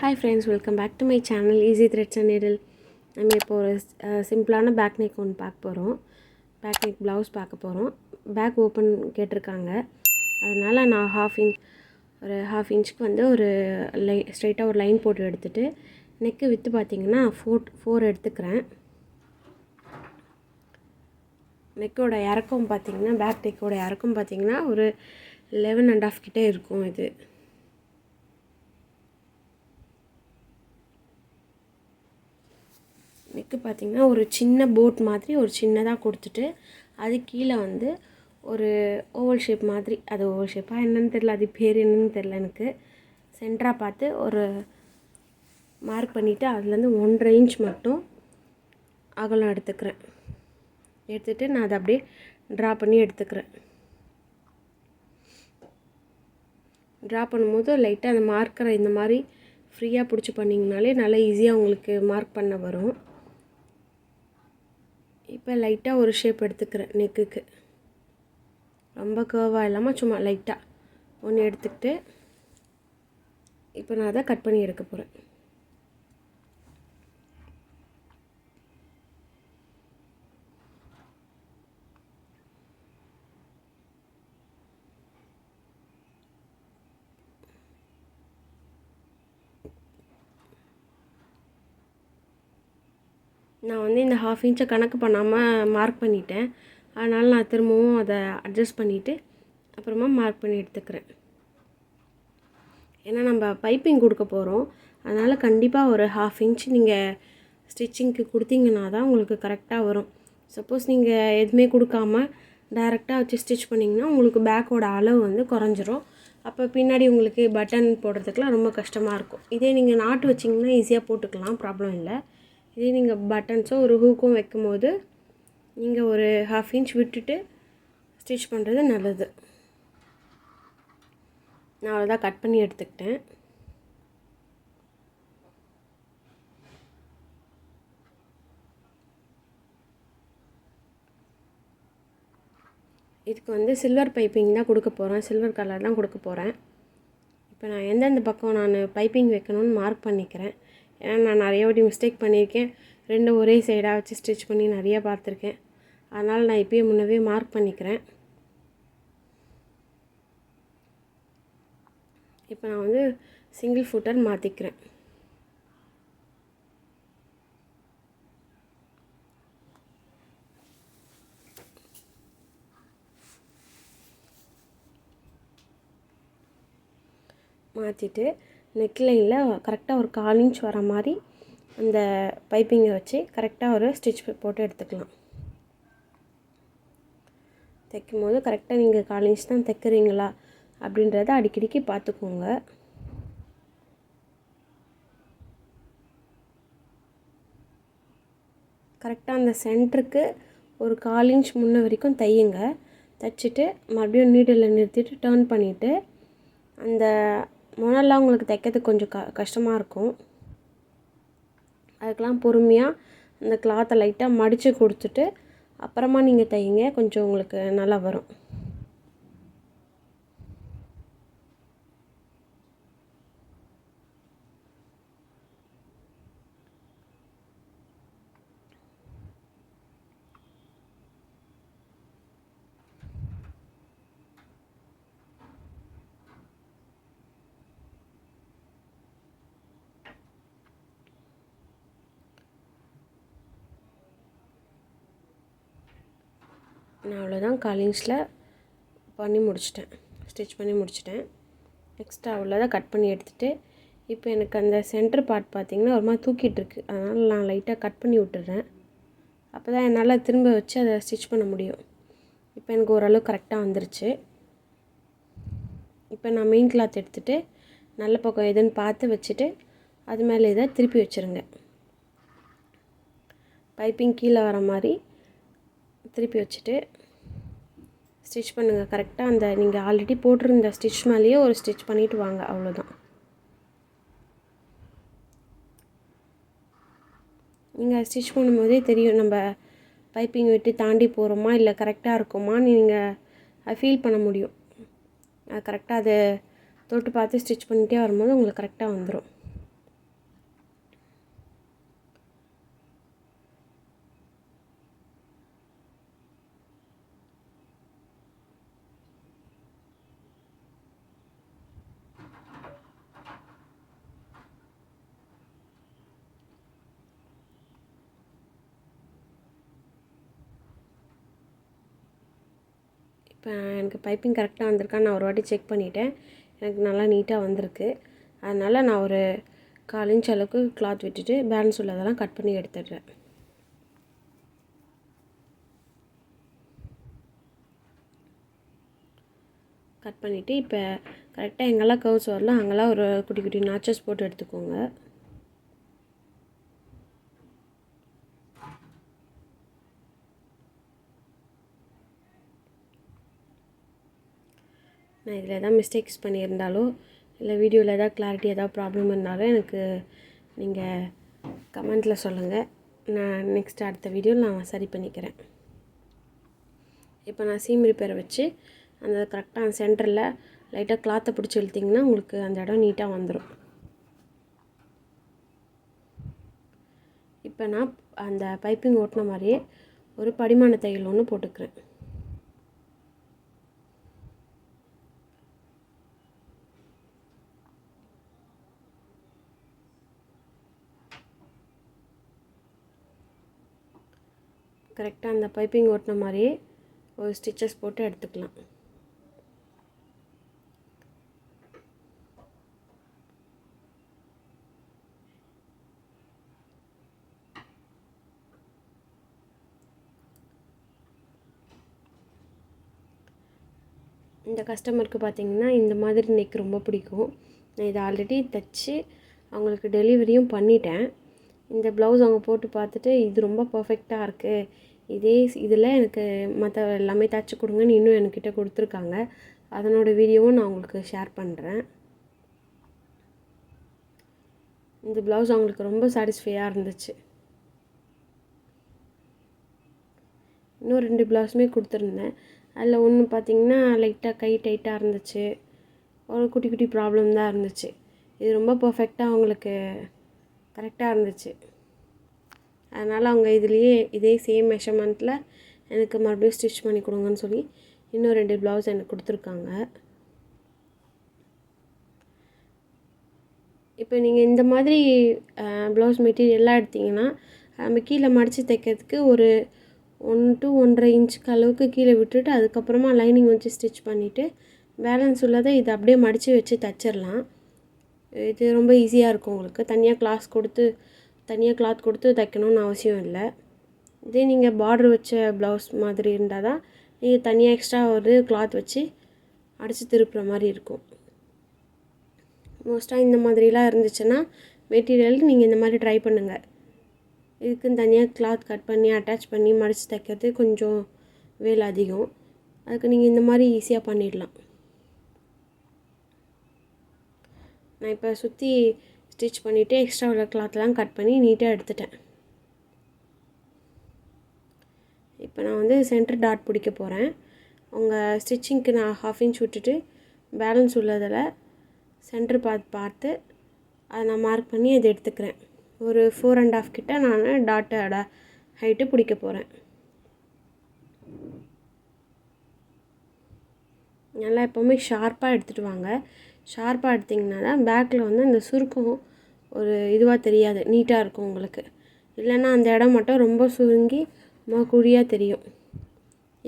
Hi friends, welcome back to my channel Easy Threads and Needle. நம்ம இப்போ ஒரு சிம்பிளான பேக் நெக் ஒன்று பார்க்க போகிறோம். பேக் நெக் ப்ளவுஸ் பார்க்க போகிறோம். பேக் ஓப்பன் கேட்டிருக்காங்க. அதனால் நான் ஹாஃப் இன்ச்சுக்கு வந்து ஒரு ஸ்ட்ரைட்டாக ஒரு லைன் போட்டு எடுத்துகிட்டு நெக்கு விற்று பார்த்திங்கன்னா 4 எடுத்துக்கிறேன். நெக்கோட இறக்கம் பார்த்திங்கன்னா பேக் நெக்கோட இறக்கம் பார்த்திங்கன்னா ஒரு 11.5 கிட்டே இருக்கும். இது நெக்கு பார்த்திங்கன்னா ஒரு சின்ன போட் மாதிரி ஒரு சின்னதாக கொடுத்துட்டு அது கீழே வந்து ஒரு ஓவல் ஷேப் மாதிரி, அது ஓவல் ஷேப்பாக என்னென்னு தெரில, அது பேர் என்னன்னு தெரில எனக்கு, சென்டராக பார்த்து ஒரு மார்க் பண்ணிவிட்டு அதுலேருந்து 1.5 இன்ச் மட்டும் அகலம் எடுத்துக்கிறேன். எடுத்துகிட்டு நான் அதை அப்படியே ட்ரா பண்ணி எடுத்துக்கிறேன். ட்ரா பண்ணும்போது லைட்டாக அந்த மார்க்கரை இந்த மாதிரி ஃப்ரீயாக பிடிச்சி பண்ணிங்கனாலே நல்லா ஈஸியாக உங்களுக்கு மார்க் பண்ண வரும். இப்போ லைட்டாக ஒரு ஷேப் எடுத்துக்கிறேன். நெக்குக்கு ரொம்ப கர்வாக இல்லாமல் சும்மா லைட்டாக ஒன்று எடுத்துக்கிட்டு இப்போ நான் அதை கட் பண்ணி எடுக்க போகிறேன். நான் வந்து இந்த ஹாஃப் இன்ச்சை கணக்கு பண்ணாமல் மார்க் பண்ணிட்டேன். அதனால் நான் திரும்பவும் அதை அட்ஜஸ்ட் பண்ணிவிட்டு அப்புறமா மார்க் பண்ணி எடுத்துக்கிறேன். ஏன்னா நம்ம பைப்பிங் கொடுக்க போகிறோம். அதனால் கண்டிப்பாக ஒரு ஹாஃப் இன்ச் நீங்கள் ஸ்டிச்சிங்க்கு கொடுத்தீங்கன்னா தான் உங்களுக்கு கரெக்டாக வரும். சப்போஸ் நீங்கள் எதுவுமே கொடுக்காம டைரெக்டாக வச்சு ஸ்டிச் பண்ணிங்கன்னா உங்களுக்கு பேக்கோட அளவு வந்து குறைஞ்சிரும். அப்போ பின்னாடி உங்களுக்கு பட்டன் போடுறதுக்கெலாம் ரொம்ப கஷ்டமாக இருக்கும். இதே நீங்கள் நாட்டு வச்சிங்கன்னா ஈஸியாக போட்டுக்கலாம், ப்ராப்ளம் இல்லை. இதே நீங்கள் பட்டன்ஸோ ஒரு ஹூக்கும் வைக்கும் போது நீங்கள் ஒரு ஹாஃப் இன்ச் விட்டுட்டு ஸ்டிச் பண்ணுறது நல்லது. நான் அவ்வளோதான் கட் பண்ணி எடுத்துக்கிட்டேன். இதுக்கு வந்து சில்வர் பைப்பிங் தான் கொடுக்க போகிறேன், சில்வர் கலர் தான் கொடுக்க போகிறேன். இப்போ நான் எந்தெந்த பக்கம் நான் பைப்பிங் வைக்கணும்னு மார்க் பண்ணிக்கிறேன். ஏன்னா நான் நிறைய வாட்டி மிஸ்டேக் பண்ணியிருக்கேன், 2 ஒரே சைடாக வச்சு ஸ்டிச் பண்ணி நிறையா பார்த்துருக்கேன். அதனால் நான் இப்போயே முன்னவே மார்க் பண்ணிக்கிறேன். இப்போ நான் வந்து சிங்கிள் ஃபுட்டர் மாற்றிக்கிறேன். மாற்றிட்டு நெக் லைனில் கரெக்டாக ஒரு 1/4 இன்ச் வர மாதிரி அந்த பைப்பிங்கை வச்சு கரெக்டாக ஒரு ஸ்டிச் போட்டு எடுத்துக்கலாம். தைக்கும் போது கரெக்டாக நீங்கள் 1/4 இன்ச் தான் தைக்கிறீங்களா அப்படின்றத அடிக்கடிக்கு பார்த்துக்கோங்க. கரெக்டாக அந்த சென்டருக்கு ஒரு 1/4 இன்ச் முன்ன வரைக்கும் தையுங்க. தைச்சிட்டு மறுபடியும் நீடில் நிறுத்திட்டு டர்ன் பண்ணிவிட்டு அந்த முனெல்லாம் உங்களுக்கு தைக்கிறதுக்கு கொஞ்சம் கஷ்டமாக இருக்கும். அதுக்கெலாம் பொறுமையாக அந்த கிளாத்தை லைட்டாக மடித்து கொடுத்துட்டு அப்புறமா நீங்கள் தையுங்க, கொஞ்சம் உங்களுக்கு நல்லா வரும். நான் அவ்வளோதான் 1/4 இன்ச்சில் பண்ணி முடிச்சிட்டேன், ஸ்டிச் பண்ணி முடிச்சிட்டேன். எக்ஸ்ட்ரா அவ்வளோதான் கட் பண்ணி எடுத்துகிட்டு இப்போ எனக்கு அந்த சென்டர் பார்ட் பார்த்திங்கன்னா ஒரு மாதிரி தூக்கிட்டுருக்கு. அதனால் நான் லைட்டாக கட் பண்ணி விட்டுறேன். அப்போ தான் என்னால் திரும்ப வச்சு அதை ஸ்டிச் பண்ண முடியும். இப்போ எனக்கு ஓரளவு கரெக்டாக வந்துருச்சு. இப்போ நான் மெயின் கிளாத் எடுத்துகிட்டு நல்ல பக்கம் எதுன்னு பார்த்து வச்சுட்டு அது மேலே இதை திருப்பி வச்சுருங்க. பைப்பிங் கீழே வர மாதிரி திருப்பி வச்சுட்டு ஸ்டிச் பண்ணுங்கள். கரெக்டாக அந்த நீங்கள் ஆல்ரெடி போட்டிருந்த ஸ்டிச் மேலேயே ஒரு ஸ்டிச் பண்ணிவிட்டு வாங்க, அவ்வளோதான். நீங்கள் ஸ்டிச் பண்ணும்போதே தெரியும் நம்ம பைப்பிங் விட்டு தாண்டி போகிறோமா இல்லை கரெக்டாக இருக்குமான்னு நீங்கள் அதை ஃபீல் பண்ண முடியும். கரெக்டாக அதை தொட்டு பார்த்து ஸ்டிச் பண்ணிகிட்டே வரும்போது உங்களுக்கு கரெக்டாக வந்துடும். இப்போ எனக்கு பைப்பிங் கரெக்டாக வந்திருக்கான்னு நான் ஒரு வாட்டி செக் பண்ணிவிட்டேன். எனக்கு நல்லா நீட்டாக வந்திருக்கு. அதனால் நான் ஒரு 1/4 இன்ச் அளவுக்கு கிளாத் விட்டுட்டு பேலன்ஸ் உள்ளதெல்லாம் கட் பண்ணி எடுத்துடுறேன். கட் பண்ணிவிட்டு இப்போ கரெக்டாக எங்கெல்லாம் கர்வ்ஸ் வரலாம் அங்கெல்லாம் ஒரு குட்டி குட்டி நாச்சஸ் போட்டு எடுத்துக்கோங்க. நான் இதில் எதாவது மிஸ்டேக்ஸ் பண்ணியிருந்தாலோ இல்லை வீடியோவில் எதாவது கிளாரிட்டி எதாவது ப்ராப்ளம் இருந்தாலும் எனக்கு நீங்கள் கமெண்ட்டில் சொல்லுங்கள். நான் நெக்ஸ்ட் அடுத்த வீடியோவில் நான் சரி பண்ணிக்கிறேன். இப்போ நான் சீம் ரிப்பேரை வச்சு அந்த கரெக்டாக அந்த சென்டரில் லைட்டாக கிளாத்தை பிடிச்சி இழுத்திங்கன்னா உங்களுக்கு அந்த இடம் நீட்டாக வந்துடும். இப்போ நான் அந்த பைப்பிங் ஓட்டின மாதிரியே ஒரு படிமான தையல் ஒன்று போட்டுக்கிறேன். கரெக்டாக அந்த பைப்பிங் ஓட்டின மாதிரியே ஒரு ஸ்டிச்சஸ் போட்டு எடுத்துக்கலாம். இந்த கஸ்டமருக்கு பார்த்திங்கன்னா இந்த மாதிரி நெக் ரொம்ப பிடிக்கும். நான் இதை ஆல்ரெடி தைச்சி அவங்களுக்கு டெலிவரியும் பண்ணிட்டேன். இந்த ப்ளவுஸ் அவங்க போட்டு பார்த்துட்டு இது ரொம்ப பர்ஃபெக்டாக இருக்குது, இதே இதில் எனக்கு மற்ற எல்லாமே தைச்சி கொடுங்கன்னு இன்னும் என்கிட்ட கொடுத்துருக்காங்க. அதனோட வீடியோவும் நான் உங்களுக்கு ஷேர் பண்ணுறேன். இந்த ப்ளவுஸ் அவங்களுக்கு ரொம்ப சாட்டிஸ்ஃபையாக இருந்துச்சு. இன்னும் 2 ப்ளவுஸுமே கொடுத்துருந்தேன். அதில் ஒன்று பார்த்திங்கன்னா லைட்டாக கை டைட்டாக இருந்துச்சு, ஒரு குட்டி குட்டி ப்ராப்ளம் தான் இருந்துச்சு. இது ரொம்ப பர்ஃபெக்டாக அவங்களுக்கு கரெக்டாக இருந்துச்சு. அதனால் அவங்க இதுலேயே இதே சேம் மெஷர்மெண்ட்டில் எனக்கு மறுபடியும் ஸ்டிச் பண்ணி கொடுங்கன்னு சொல்லி இன்னும் 2 ப்ளவுஸ் எனக்கு கொடுத்துருக்காங்க. இப்போ நீங்கள் இந்த மாதிரி ப்ளவுஸ் மெட்டீரியல்லாம் எடுத்திங்கன்னா நம்ம கீழே மடித்து தைக்கிறதுக்கு ஒரு 1 to 1.5 இன்ச்சுக்கு அளவுக்கு கீழே விட்டுட்டு அதுக்கப்புறமா லைனிங் வச்சு ஸ்டிச் பண்ணிவிட்டு பேலன்ஸ் உள்ளதை இதை அப்படியே மடித்து வச்சு தைச்சிடலாம். இது ரொம்ப ஈஸியாக இருக்கும். உங்களுக்கு தனியாக கிளாத் கொடுத்து தைக்கணும்னு அவசியம் இல்லை. இதே நீங்கள் பார்டர் வச்ச ப்ளவுஸ் மாதிரி இருந்தால் தான் நீங்கள் தனியாக எக்ஸ்ட்ரா ஒரு கிளாத் வச்சு அடித்து திருப்புற மாதிரி இருக்கும். மோஸ்ட்டாக இந்த மாதிரிலாம் இருந்துச்சுன்னா மெட்டீரியல் நீங்கள் இந்த மாதிரி ட்ரை பண்ணுங்கள். இதுக்குன்னு தனியாக கிளாத் கட் பண்ணி அட்டாச் பண்ணி மடித்து தைக்கிறது கொஞ்சம் வேலை அதிகம். அதுக்கு நீங்கள் இந்த மாதிரி ஈஸியாக பண்ணிடலாம். நான் இப்போ சுற்றி ஸ்டிச் பண்ணிவிட்டு எக்ஸ்ட்ரா உள்ள கிளாத்லாம் கட் பண்ணி நீட்டாக எடுத்துட்டேன். இப்போ நான் வந்து சென்டர் டாட் பிடிக்க போகிறேன். உங்கள் ஸ்டிச்சிங்க்கு நான் 1/2 இன்ச் விட்டுட்டு பேலன்ஸ் உள்ளதில் சென்டர் பார்த்து அதை நான் மார்க் பண்ணி அதை எடுத்துக்கிறேன். ஒரு 4.5 கிட்ட நான் டாட்டோட ஹைட்டு பிடிக்க போகிறேன். நல்லா எப்போவுமே ஷார்ப்பாக எடுத்துகிட்டு வாங்க. ஷார்ப்பாக எடுத்திங்கன்னா தான் பேக்கில் வந்து அந்த சுருக்கம் ஒரு இதுவாக தெரியாது, நீட்டாக இருக்கும் உங்களுக்கு. இல்லைன்னா அந்த இடம் மட்டும் ரொம்ப சுருங்கி குழியாக தெரியும்.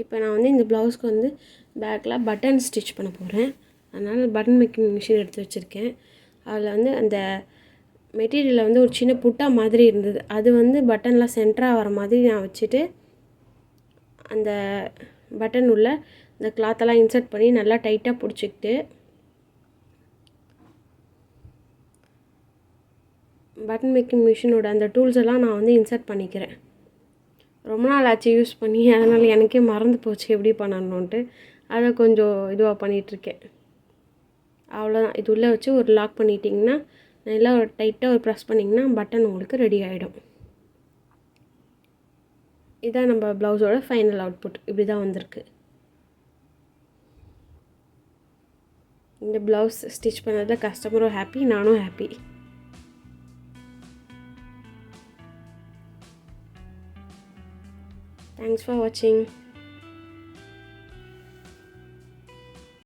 இப்போ நான் வந்து இந்த ப்ளவுஸ்க்கு வந்து பேக்கில் பட்டன் ஸ்டிச் பண்ண போகிறேன். அதனால் பட்டன் மேக்கிங் மிஷின் எடுத்து வச்சுருக்கேன். அதில் வந்து அந்த மெட்டீரியலில் வந்து ஒரு சின்ன புட்டா மாதிரி இருந்தது, அது வந்து பட்டனில் சென்டராக வர மாதிரி நான் வச்சுட்டு அந்த பட்டன் உள்ள இந்த கிளாத்தெல்லாம் இன்சர்ட் பண்ணி நல்லா டைட்டாக பிடிச்சிக்கிட்டு பட்டன் மேக்கிங் மிஷினோட அந்த டூல்ஸ் எல்லாம் நான் வந்து இன்சர்ட் பண்ணிக்கிறேன். ரொம்ப நாள் ஆச்சு யூஸ் பண்ணி, அதனால் எனக்கே மறந்து போச்சு எப்படி பண்ணணுன்ட்டு. அதை கொஞ்சம் இதுவாக பண்ணிகிட்ருக்கேன். அவ்வளோதான். இது உள்ளே வச்சு ஒரு லாக் பண்ணிட்டிங்கன்னா நல்லா ஒரு டைட்டாக ஒரு ப்ரெஸ் பண்ணிங்கன்னா பட்டன் உங்களுக்கு ரெடி ஆகிடும். இதான் நம்ம ப்ளவுஸோட ஃபைனல் அவுட்புட். இப்படி தான் வந்திருக்கு. இந்த ப்ளவுஸ் ஸ்டிச் பண்ணதில் கஸ்டமரும் ஹாப்பி, நானும் ஹாப்பி. Thanks for watching.